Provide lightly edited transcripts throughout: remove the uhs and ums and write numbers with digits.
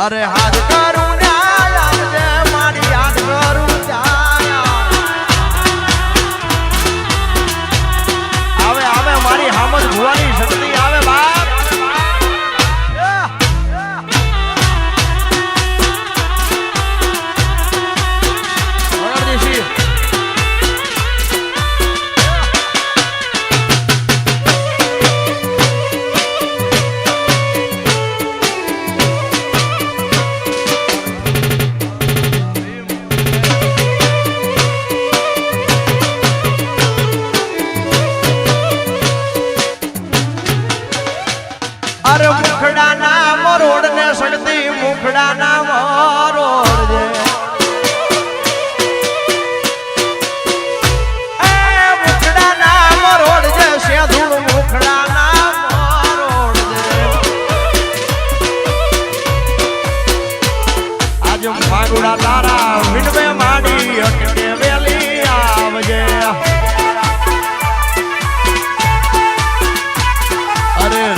અરે હાથ કરું ન્યાય આવજે મારી યાદ કરું આવે આવે મારી હામદ ભુવાની શક્તિ આવે બાપ અરે મુખડા ના મરોડ ને શક્તિ મુખડા ના મરોડ જે મુખડા ના મરોડ જે સેધુડ મુખડા ના મરોડ જે આજ માગુડા તારા વિનવે માડી અટકે વેલી આવજે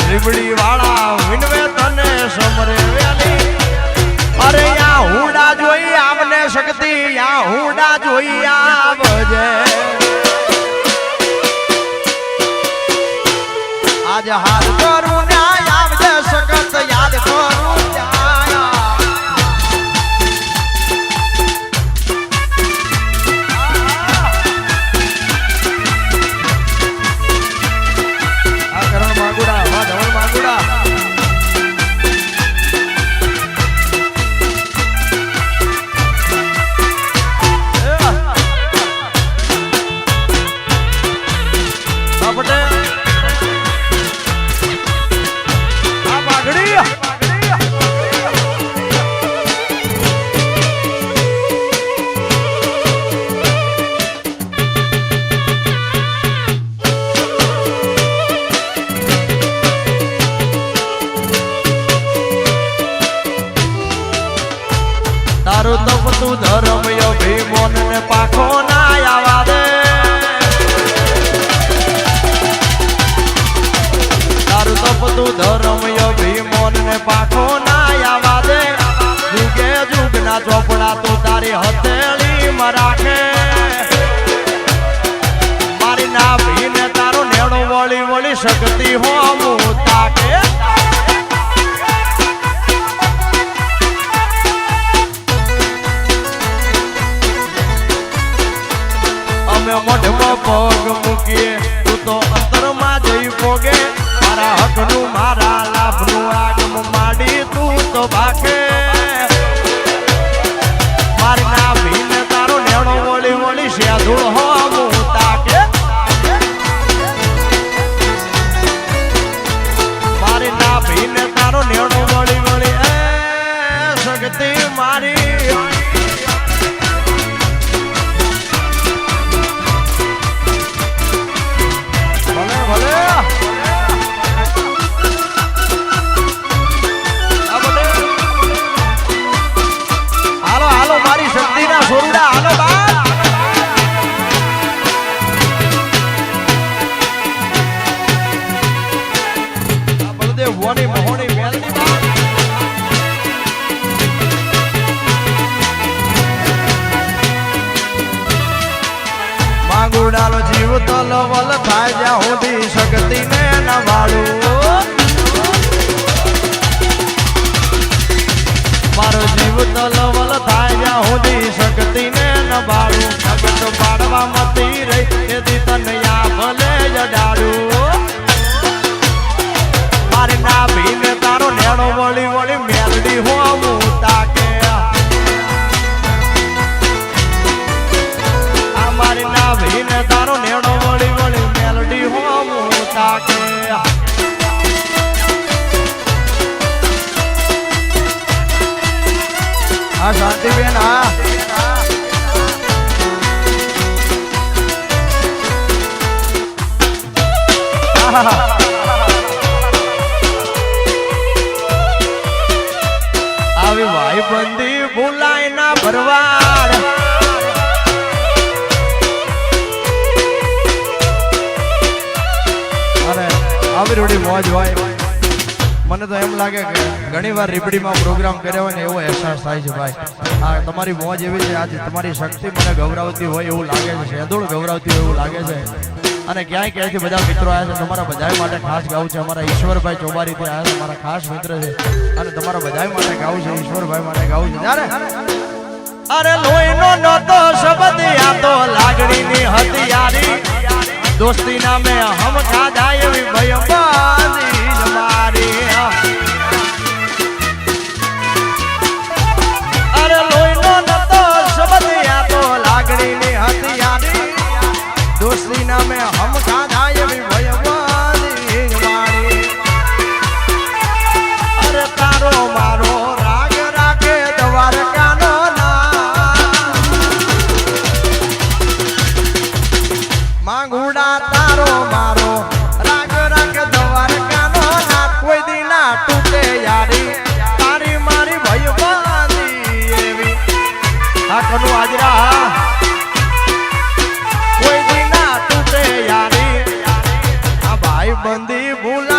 રીબડી વાળા વિનવે તને સમરે વેલી અરે યા હુડા જોઈ આમને શક્તિ યા હુડા જોઈ આવજે આજ હાથ કરું ન્યાય આવજે સખત યાદ કરું તારું તપતું ધર્મ અભિમન ને પાખો ના આવા દે તારું તપતું ધર્મ અભિમન ને પાખો ના આવા દે જુગે જુગ ના ચોપડા તો તારી હથેળી માં રાખે મારી ના ભીને તારો નેણો વળી વળી શક્તિ હો તાકે મોઢમાં પગ મૂકીએ તું તો અંતરમાં જઈ પોગે મારા હકનું મારા લાભનું આગમ માડી તું તો બાકે મારી ના ભીને તારો નેણો વળી વળી સેધુળ હો તાકે મારી ના ભીને તારો નેણો વળી વળી એ શક્તિ મારી સોરુડા હાલો બાપ બળદેવ વોની મહોની મેલની બાપ માંગુડાનો જીવ તલવલ થાય જ્યાં સુધી શક્તિ ને નવાળું મારો જીવ તલવલ થાય જ્યાં સુધી શક્તિ ને નભાળું જગત પાડવા મતી રહી તેથી તને આ ભલે જડાડું મારી ના ભીને તારો નેણો વળી વળી મેલડી હોવું તાકે આ મારી ના ભીને તારો નેણો વળી વળી મેલડી હોવું તાકે આ શાંતિબેન આવી ભાઈ બંદી ભૂલાય ના ભરવાડ અને આવી રોડી મોજ હોય મને તો એમ લાગે કે ઘણી વાર રીબડીમાં પ્રોગ્રામ કર્યો હોય ને એવો અહેસાસ થાય છે ભાઈ. આ તમારી મોજ એવી છે, આજે તમારી શક્તિ મને ગૌરવતી હોય એવું લાગે છે, શેદોળ ગૌરવતી હોય એવું લાગે છે. અને ક્યાંય ક્યાંયથી બધા મિત્રો આવ્યા છે, તમારા બધા માટે ખાસ ગાવું છે. અમારા ઈશ્વરભાઈ ચોબારીથી આવ્યા છે, મારા ખાસ મિત્ર છે, અને તમારા બધા માટે ગાવું છે, ઈશ્વરભાઈ માટે ગાવું છે. અરે લોહીનો નહોતો શબ્દ આ તો લાગણીની હથિયારી, દોસ્તી નામે હમ ખાધા એવી ભયંબાની મારી. અરે લોહીનો નહોતો શબ્દ આ તો લાગણીની હથિયારી, દોસ્તી નામે હમ ખાધા એવી ભયંબાની મારી. અરે તારો મારો રાગ રાખે દ્વારકાનો માંગુડા, તારો મારો રાગ રાગ દ્વારકાનો નાથ, કોઈ દી ના તૂટે યારી, તારી મારી ભયબાની એવી. આ કનુ હાજરા, કોઈ દી ના તૂટે યારી, આ ભાઈ બંધી ભૂલા